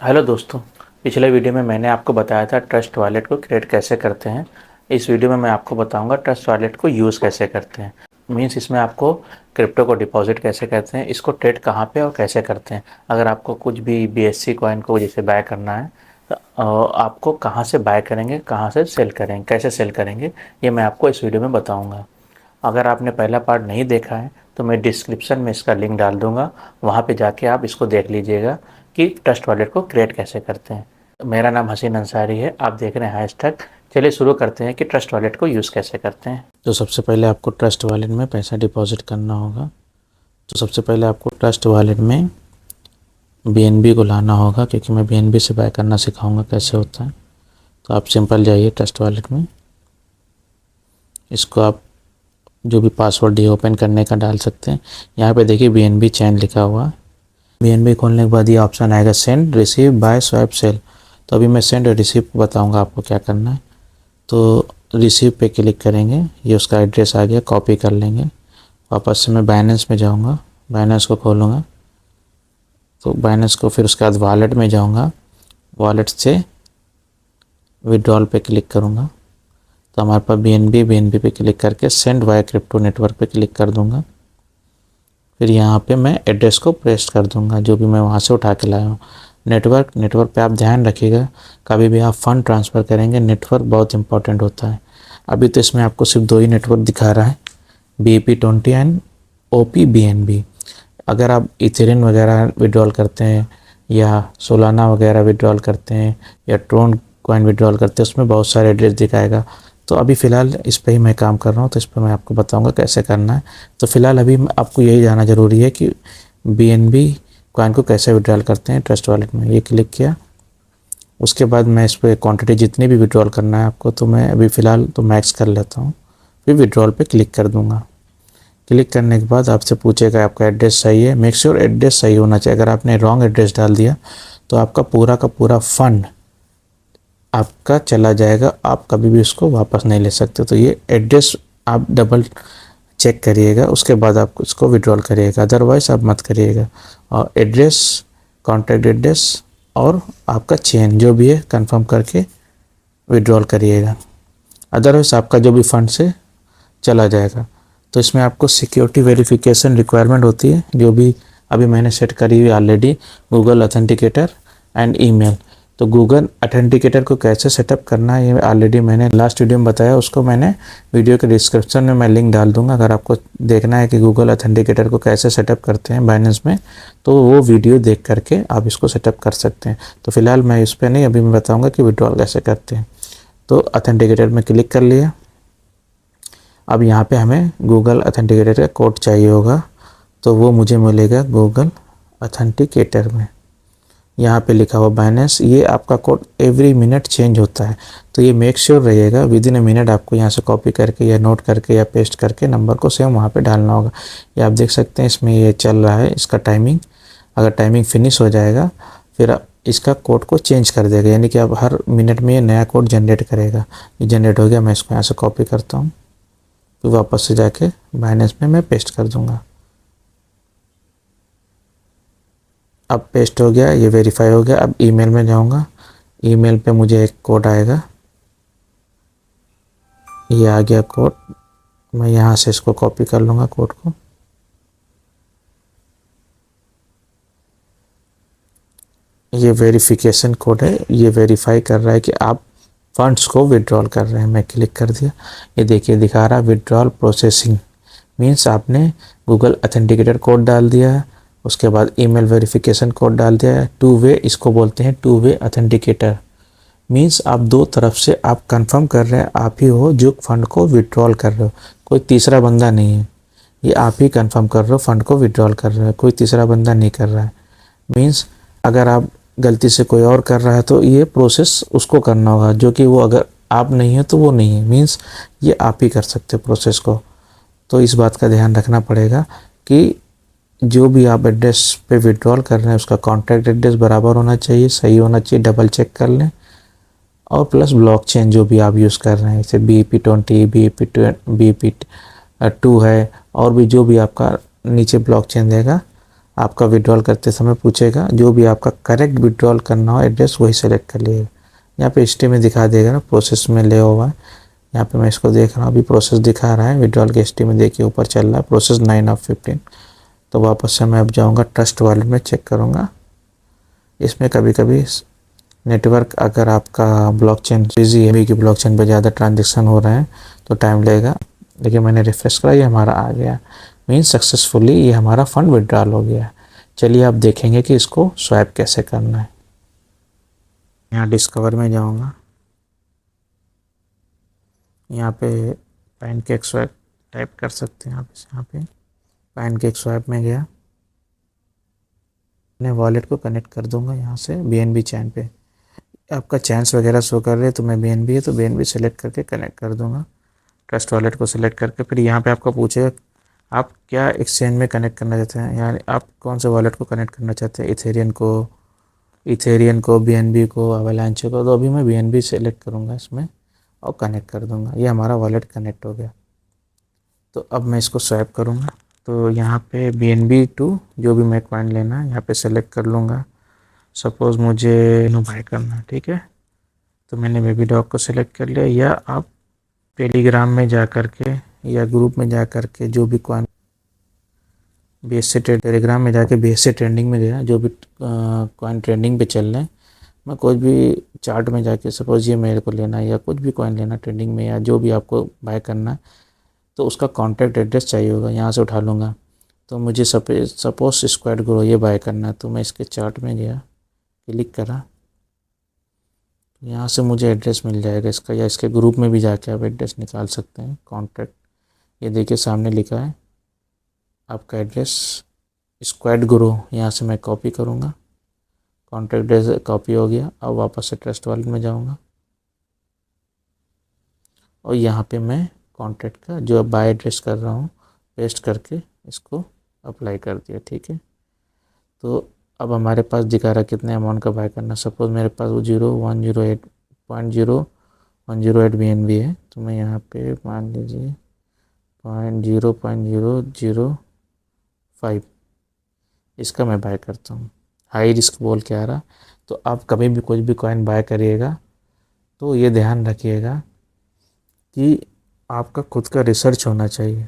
Hello दोस्तों। पिछले video में मैंने आपको बताया था ट्रस्ट वॉलेट को क्रिएट कैसे करते हैं। इस वीडियो में मैं आपको बताऊंगा ट्रस्ट वॉलेट को यूज़ कैसे करते हैं। मींस इसमें आपको क्रिप्टो को डिपॉजिट कैसे करते हैं, इसको ट्रेड कहाँ पे और कैसे करते हैं। अगर आपको कुछ भी BSC कॉइन को जैसे बाय करना है तो आपको कहाँ से बाय करेंगे, कहाँ से सेल करेंगे, कैसे सेल करेंगे, ये मैं आपको इस वीडियो में बताऊँगा। अगर आपने पहला पार्ट नहीं देखा है तो मैं डिस्क्रिप्शन में इसका लिंक डाल दूंगा, वहाँ पे जाके आप इसको देख लीजिएगा कि ट्रस्ट वॉलेट को क्रिएट कैसे करते हैं। मेरा नाम हसीन अंसारी है, आप देख रहे हैं हैशटैग। चलिए शुरू करते हैं कि ट्रस्ट वॉलेट को यूज़ कैसे करते हैं। तो सबसे पहले आपको ट्रस्ट वॉलेट में पैसा डिपॉजिट करना होगा। तो सबसे पहले आपको ट्रस्ट वॉलेट में BNB को लाना होगा, क्योंकि मैं BNB से बाय करना सिखाऊंगा कैसे होता है। तो आप सिंपल जाइए ट्रस्ट वॉलेट में, इसको आप जो भी पासवर्ड दिए ओपन करने का डाल सकते हैं। यहाँ पे देखिए BNB चैन लिखा हुआ। BNB खोलने के बाद ये ऑप्शन आएगा send, receive, buy, swap, sell. तो अभी मैं सेंड और रिसीव बताऊंगा आपको क्या करना है। तो रिसीव पे क्लिक करेंगे, ये उसका एड्रेस आ गया, कॉपी कर लेंगे। वापस से मैं बाइनेंस में जाऊँगा, बाइनेंस को खोलूँगा। तो बाइनेंस को फिर उसके बाद वॉलेट में जाऊँगा, वॉलेट से विड्रॉल पे क्लिक करूँगा। तो हमारे पास BNB पे क्लिक करके सेंड वाया क्रिप्टो नेटवर्क पे क्लिक कर दूंगा। फिर यहाँ पे मैं एड्रेस को पेस्ट कर दूंगा जो भी मैं वहाँ से उठा के लाया हूँ। नेटवर्क पे आप ध्यान रखिएगा, कभी भी आप फंड ट्रांसफ़र करेंगे नेटवर्क बहुत इंपॉर्टेंट होता है। अभी तो इसमें आपको सिर्फ 2 ही नेटवर्क दिखा रहा है, BEP20 एंड OP-BNB। अगर आप इथेरियम वगैरह विड्रॉल करते हैं या सोलाना वगैरह विड्रॉल करते हैं या ट्रोन कॉइन विड्रॉल करते हैं, उसमें बहुत सारे एड्रेस दिखाएगा। तो अभी फ़िलहाल इस पे ही मैं काम कर रहा हूँ, तो इस पर मैं आपको बताऊंगा कैसे करना है। तो फ़िलहाल अभी आपको यही जानना ज़रूरी है कि BNB कॉइन को कैसे विड्रॉल करते हैं ट्रस्ट वॉलेट में। ये क्लिक किया, उसके बाद मैं इस पर क्वांटिटी जितनी भी विड्रॉल करना है आपको, तो मैं अभी फ़िलहाल तो मैक्स कर लेता हूँ। फिर विड्रॉल पे क्लिक कर दूँगा। क्लिक करने के बाद आपसे पूछेगा आपका एड्रेस सही है। मेक श्योर एड्रेस सही होना चाहिए। अगर आपने रॉन्ग एड्रेस डाल दिया तो आपका पूरा का पूरा फंड आपका चला जाएगा, आप कभी भी उसको वापस नहीं ले सकते। तो ये एड्रेस आप डबल चेक करिएगा, उसके बाद आप इसको विड्रॉल करिएगा, अदरवाइज़ आप मत करिएगा। और एड्रेस, कॉन्टैक्ट एड्रेस और आपका चेन जो भी है कंफर्म करके विड्रॉल करिएगा, अदरवाइज़ आपका जो भी फंड से चला जाएगा। तो इसमें आपको सिक्योरिटी वेरिफिकेशन रिक्वायरमेंट होती है, जो भी अभी मैंने सेट करी हुई already, Google authenticator and email. तो गूगल ऑथेंटिकेटर को कैसे सेटअप करना है ये ऑलरेडी मैंने लास्ट वीडियो में बताया, उसको मैंने वीडियो के डिस्क्रिप्शन में मैं लिंक डाल दूंगा। अगर आपको देखना है कि गूगल ऑथेंटिकेटर को कैसे सेटअप करते हैं बाइनेंस में, तो वो वीडियो देख करके आप इसको सेटअप कर सकते हैं। तो फिलहाल मैं इस पर नहीं, अभी मैं बताऊँगा कि विड्रॉल कैसे करते हैं। तो ऑथेंटिकेटर में क्लिक कर लिया। अब यहाँ पे हमें गूगल ऑथेंटिकेटर का कोड चाहिए होगा, तो वो मुझे मिलेगा गूगल ऑथेंटिकेटर में। यहाँ पे लिखा हुआ बाइनेंस। ये आपका कोड एवरी मिनट चेंज होता है, तो ये मेक श्योर रहिएगा विद इन ए मिनट आपको यहाँ से कॉपी करके या नोट करके या पेस्ट करके नंबर को सेम वहाँ पे डालना होगा। ये आप देख सकते हैं इसमें ये चल रहा है इसका टाइमिंग। अगर टाइमिंग फिनिश हो जाएगा फिर इसका कोड को चेंज कर देगा, यानी कि अब हर मिनट में ये नया कोड जनरेट करेगा। ये जनरेट हो गया, मैं इसको यहाँ से कॉपी करता हूँ, फिर वापस से जाके बाइनेंस में मैं पेस्ट कर दूंगा। अब पेस्ट हो गया, ये वेरीफाई हो गया। अब ईमेल में जाऊंगा, ईमेल पे मुझे एक कोड आएगा, ये आ गया कोड। मैं यहाँ से इसको कॉपी कर लूँगा कोड को। ये वेरिफिकेशन कोड है, ये वेरीफाई कर रहा है कि आप फंड्स को विड्रॉल कर रहे हैं। मैं क्लिक कर दिया, ये देखिए दिखा रहा विड्रॉल प्रोसेसिंग। मीन्स आपने गूगल ऑथेंटिकेटर कोड डाल दिया है, उसके बाद ईमेल वेरिफिकेशन कोड डाल दिया है। 2 वे इसको बोलते हैं, 2 वे ऑथेंटिकेटर। मीन्स आप 2 तरफ से आप कंफर्म कर रहे हैं आप ही हो जो फंड को विड्रॉल कर रहे हो, कोई तीसरा बंदा नहीं है। ये आप ही कंफर्म कर रहे हो फंड को विड्रॉल कर रहे हो, कोई तीसरा बंदा नहीं कर रहा है। मीन्स अगर आप गलती से कोई और कर रहा है तो ये प्रोसेस उसको करना होगा, जो कि वो अगर आप नहीं है तो वो नहीं है। मीन्स ये आप ही कर सकते हो प्रोसेस को। तो इस बात का ध्यान रखना पड़ेगा कि जो भी आप एड्रेस पे विड्रॉल कर रहे हैं उसका कॉन्टैक्ट एड्रेस बराबर होना चाहिए, सही होना चाहिए, डबल चेक कर लें। और प्लस ब्लॉकचेन जो भी आप यूज़ कर रहे हैं, जैसे BEP20, BEP2 है, और भी जो भी आपका नीचे ब्लॉकचेन देगा आपका विड्रॉल करते समय पूछेगा, जो भी आपका करेक्ट विड्रॉल करना हो एड्रेस वही सेलेक्ट कर लीजिएगा। यहाँ पे हिस्ट्री में दिखा देगा ना, प्रोसेस में ले हुआ है। यहाँ पे मैं इसको देख रहा हूँ, अभी प्रोसेस दिखा रहा है। विड्रॉल के हिस्ट्री में देखिए ऊपर चल रहा है प्रोसेस 9/15। तो वापस से मैं अब जाऊँगा ट्रस्ट वॉलेट में, चेक करूँगा। इसमें कभी कभी नेटवर्क, अगर आपका ब्लॉकचेन बिजी है कि ब्लॉकचेन पे ज़्यादा ट्रांजेक्शन हो रहे हैं तो टाइम लगेगा। लेकिन मैंने रिफ्रेश करा, ये हमारा आ गया, मीन्स सक्सेसफुली ये हमारा फंड विड्रॉल हो गया। चलिए अब देखेंगे कि इसको स्वैप कैसे करना है। यहाँ डिस्कवर में जाऊँगा, यहाँ पे पैनकेक स्वैप टाइप कर सकते हैं आप। यहाँ पे पैनकेक स्वैप में गया, मैं वॉलेट को कनेक्ट कर दूंगा यहाँ से BNB चैन पे। आपका चैन्स वगैरह शो कर रहे हैं तो मैं BNB है तो BNB सेलेक्ट करके कनेक्ट कर दूंगा। ट्रस्ट वॉलेट को सिलेक्ट करके फिर यहाँ पे आपको पूछेगा आप क्या एक्सचेंज में कनेक्ट करना चाहते हैं, यानी आप कौन से वॉलेट को कनेक्ट करना चाहते हैं, इथेरियन को, BNB को, अवेलांच को। तो अभी मैं BNB सेलेक्ट करूँगा इसमें और कनेक्ट कर दूँगा। ये हमारा वॉलेट कनेक्ट हो गया। तो अब मैं इसको स्वैप करूँगा। तो यहाँ पे BNB टू जो भी मैं कॉइन लेना है यहाँ पे सेलेक्ट कर लूँगा। सपोज़ मुझे नो बाय करना है, ठीक है, तो मैंने बेबी डॉग को सिलेक्ट कर लिया। या आप टेलीग्राम में जा कर के या ग्रुप में जा कर के जो भी कॉइन BSC टेलीग्राम में जाके BSC ट्रेंडिंग में गया, जो भी कॉइन ट्रेंडिंग पे चल रहे हैं, मैं कोई भी चार्ट में जाके सपोज़ ये मेरे को लेना है या कुछ भी कॉइन लेना ट्रेंडिंग में या जो भी आपको बाय करना है, तो उसका कॉन्टैक्ट एड्रेस चाहिए होगा, यहाँ से उठा लूँगा। तो मुझे सपोज स्क्वाड ग्रो ये बाय करना है, तो मैं इसके चार्ट में गया, क्लिक करा, यहाँ से मुझे एड्रेस मिल जाएगा इसका, या इसके ग्रुप में भी जाके आप एड्रेस निकाल सकते हैं। कॉन्टैक्ट ये देखिए सामने लिखा है आपका एड्रेस स्क्वाड ग्रो, यहाँ से मैं कॉपी करूँगा। कॉन्टैक्ट एड्रेस कॉपी हो गया। अब वापस से ट्रस्ट वॉलेट में जाऊँगा और यहाँ पे मैं कॉन्टैक्ट का जो बाय एड्रेस कर रहा हूँ पेस्ट करके इसको अप्लाई कर दिया, ठीक है। तो अब हमारे पास दिखा रहा कितने अमाउंट का बाय करना। सपोज़ मेरे पास वो 0.108 BNB है, तो मैं यहाँ पे मान लीजिए 0.005 इसका मैं बाय करता हूँ। हाई रिस्क बोल के आ रहा। तो आप कभी भी कुछ भी कॉइन बाय करिएगा तो ये ध्यान रखिएगा कि आपका खुद का रिसर्च होना चाहिए,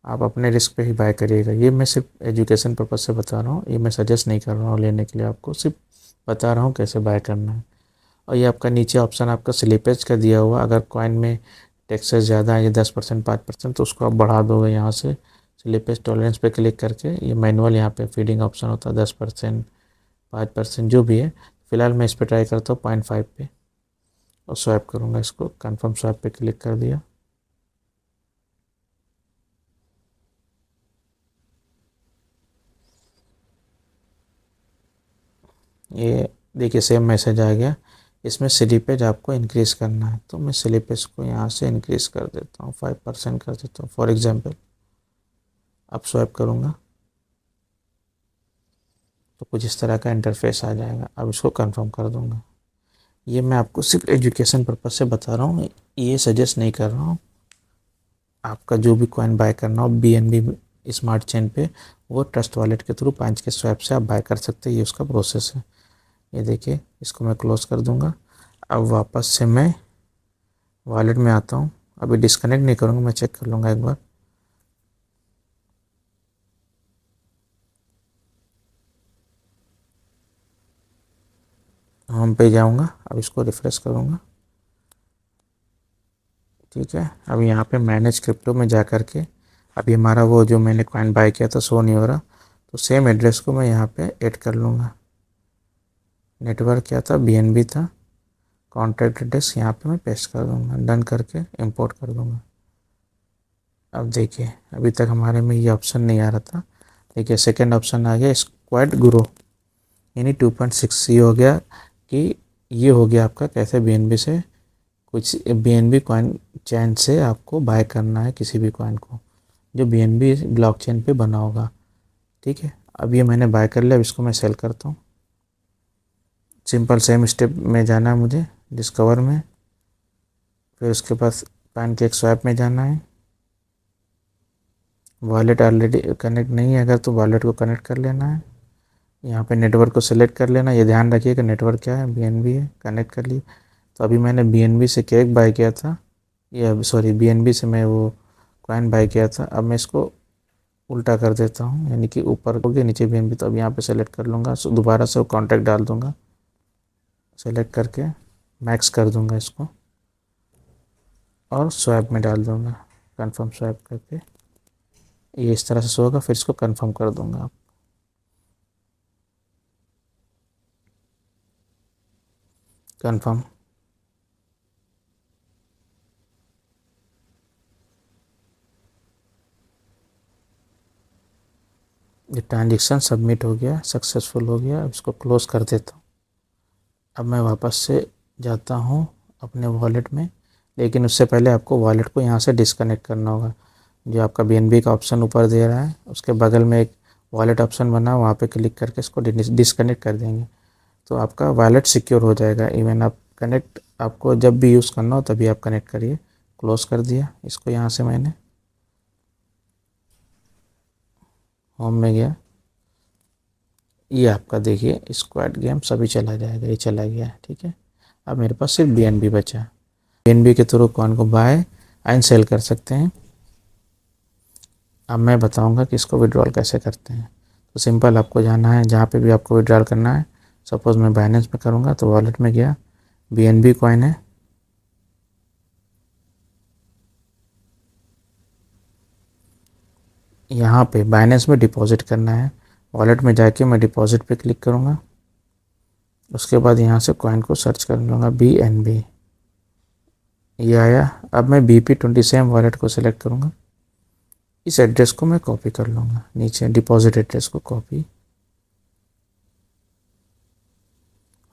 आप अपने रिस्क पे ही बाय करिएगा। ये मैं सिर्फ एजुकेशन पर्पज़ से बता रहा हूँ, ये मैं सजेस्ट नहीं कर रहा हूँ लेने के लिए, आपको सिर्फ बता रहा हूँ कैसे बाय करना है। और ये आपका नीचे ऑप्शन आपका स्लिपेज का दिया हुआ, अगर कॉइन में टैक्सेस ज़्यादा है, ये 10%, 5%, तो उसको आप बढ़ा दोगे यहाँ से स्लिपेज टॉलरेंस पे क्लिक करके। ये मैनुअल यहाँ पे फीडिंग ऑप्शन होता है, 10%, 5% जो भी है। फ़िलहाल मैं इस पर ट्राई करता हूँ 0.5 पे और स्वैप करूँगा इसको। कन्फर्म स्वैप पे क्लिक कर दिया। ये देखिए सेम मैसेज आ गया। इसमें स्लिपेज आपको इंक्रीज़ करना है, तो मैं स्लिपेज को यहाँ से इंक्रीज़ कर देता हूँ, 5% कर देता हूँ फॉर एग्जांपल। अब स्वैप करूँगा तो कुछ इस तरह का इंटरफेस आ जाएगा। अब इसको कंफर्म कर दूँगा। ये मैं आपको सिर्फ एजुकेशन पर्पज़ से बता रहा हूँ, ये सजेस्ट नहीं कर रहा हूँ। आपका जो भी कॉइन बाय करना हो BNB स्मार्ट चेन पे, वो ट्रस्ट वॉलेट के थ्रू 5 के स्वैप से आप बाय कर सकते हैं। ये उसका प्रोसेस है। ये देखिए इसको मैं क्लोज़ कर दूँगा। अब वापस से मैं वॉलेट में आता हूँ। अभी डिस्कनेक्ट नहीं करूँगा, मैं चेक कर लूँगा एक बार। होम पे जाऊँगा, अब इसको रिफ़्रेश करूँगा, ठीक है। अब यहाँ पे मैनेज क्रिप्टो में जा कर के अभी हमारा वो जो मैंने कॉइन बाय किया था शो नहीं हो रहा, तो सेम एड्रेस को मैं यहाँ पे ऐड कर लूँगा। नेटवर्क क्या था, BNB था। कॉन्टैक्ट एड्रेस यहाँ पे मैं पेस्ट कर दूँगा, डन करके इंपोर्ट कर दूँगा। अब देखिए अभी तक हमारे में ये ऑप्शन नहीं आ रहा था। देखिए सेकेंड ऑप्शन आ गया स्क्वाड ग्रो, यानी 2.6। ये हो गया कि ये हो गया आपका कैसे BNB से कुछ BNB कॉइन चैन से आपको बाय करना है किसी भी कॉइन को जो BNB ब्लॉकचेन पे बना होगा, ठीक है। अब ये मैंने बाय कर लिया। अब इसको मैं सेल करता हूँ। सिंपल सेम स्टेप में जाना है मुझे, डिस्कवर में, फिर उसके बाद पैनकेक स्वैप में जाना है, वॉलेट ऑलरेडी कनेक्ट नहीं है अगर तो वॉलेट को कनेक्ट कर लेना है। यहाँ पे नेटवर्क को सिलेक्ट कर लेना, ये ध्यान रखिए कि नेटवर्क क्या है, बीएनबी है, कनेक्ट कर ली। तो अभी मैंने बीएनबी से केक बाय किया था, या सॉरी बीएनबी से मैं वो कॉइन बाय किया था। अब मैं इसको उल्टा कर देता हूँ, यानी कि ऊपर हो गया नीचे बीएनबी। तो अब यहाँ पे सेलेक्ट कर लूँगा, दोबारा से वो कॉन्टैक्ट डाल दूँगा, सेलेक्ट करके मैक्स कर दूँगा इसको और स्वैप में डाल दूँगा, कन्फर्म स्वैप करके ये इस तरह से शो होगा। फिर इसको कन्फर्म कर दूँगा, कन्फर्म। ये ट्रांजेक्शन सबमिट हो गया, सक्सेसफुल हो गया। अब इसको क्लोज़ कर देता हूँ। अब मैं वापस से जाता हूँ अपने वॉलेट में, लेकिन उससे पहले आपको वॉलेट को यहाँ से डिस्कनेक्ट करना होगा। जो आपका बीएनबी का ऑप्शन ऊपर दे रहा है उसके बगल में एक वॉलेट ऑप्शन बना, वहाँ पे क्लिक करके इसको डिस्कनेक्ट कर देंगे तो आपका वॉलेट सिक्योर हो जाएगा। इवन आप कनेक्ट, आपको जब भी यूज़ करना हो तभी आप कनेक्ट करिए। क्लोज़ कर दिया इसको। यहाँ से मैंने होम में गया, ये आपका देखिए स्क्वाड गेम सभी चला जाएगा, ये चला गया है, ठीक है। अब मेरे पास सिर्फ बीएनबी बचा। बीएनबी के थ्रू कॉइन को बाय एंड सेल कर सकते हैं। अब मैं बताऊंगा कि इसको विड्रॉल कैसे करते हैं। तो सिंपल, आपको जाना है जहाँ पे भी आपको विड्रॉल करना है। सपोज़ मैं बाइनेंस में करूँगा तो वॉलेट में गया, बीएनबी कॉइन है, यहाँ पे बाइनेंस में डिपॉजिट करना है। वॉलेट में जाके मैं डिपॉजिट पे क्लिक करूँगा, उसके बाद यहाँ से कॉइन को सर्च कर लूँगा BNB, ये आया। अब मैं BP27 वॉलेट को सिलेक्ट करूँगा, इस एड्रेस को मैं कॉपी कर लूँगा, नीचे डिपॉजिट एड्रेस को कॉपी,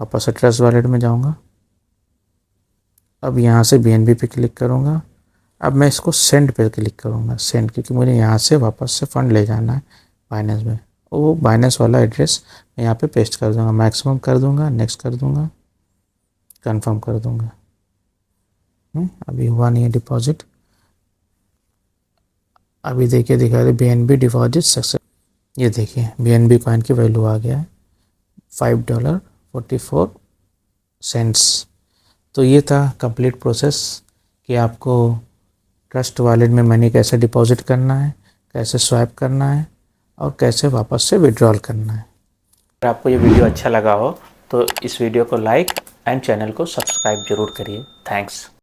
वापस एड्रेस वॉलेट में जाऊँगा। अब यहाँ से BNB पे क्लिक करूँगा। अब मैं इसको सेंड पे क्लिक करूँगा, सेंड, क्योंकि मुझे यहाँ से वापस से फ़ंड ले जाना है बाइनेंस में। वो बाइनेंस वाला एड्रेस मैं यहाँ पे पेस्ट कर दूँगा, मैक्सिमम कर दूँगा, नेक्स्ट कर दूँगा, कंफर्म कर दूँगा। अभी हुआ नहीं है डिपॉजिट। अभी देखिए दिखा रहे BNB डिपॉजिट सक्सेस। ये देखिए BNB कॉइन की वैल्यू आ गया है $5.44। तो ये था कंप्लीट प्रोसेस कि आपको ट्रस्ट वॉलेट में मनी कैसे डिपॉजिट करना है, कैसे स्वैप करना है और कैसे वापस से विड्रॉल करना है। अगर आपको ये वीडियो अच्छा लगा हो तो इस वीडियो को लाइक एंड चैनल को सब्सक्राइब जरूर करिए। थैंक्स।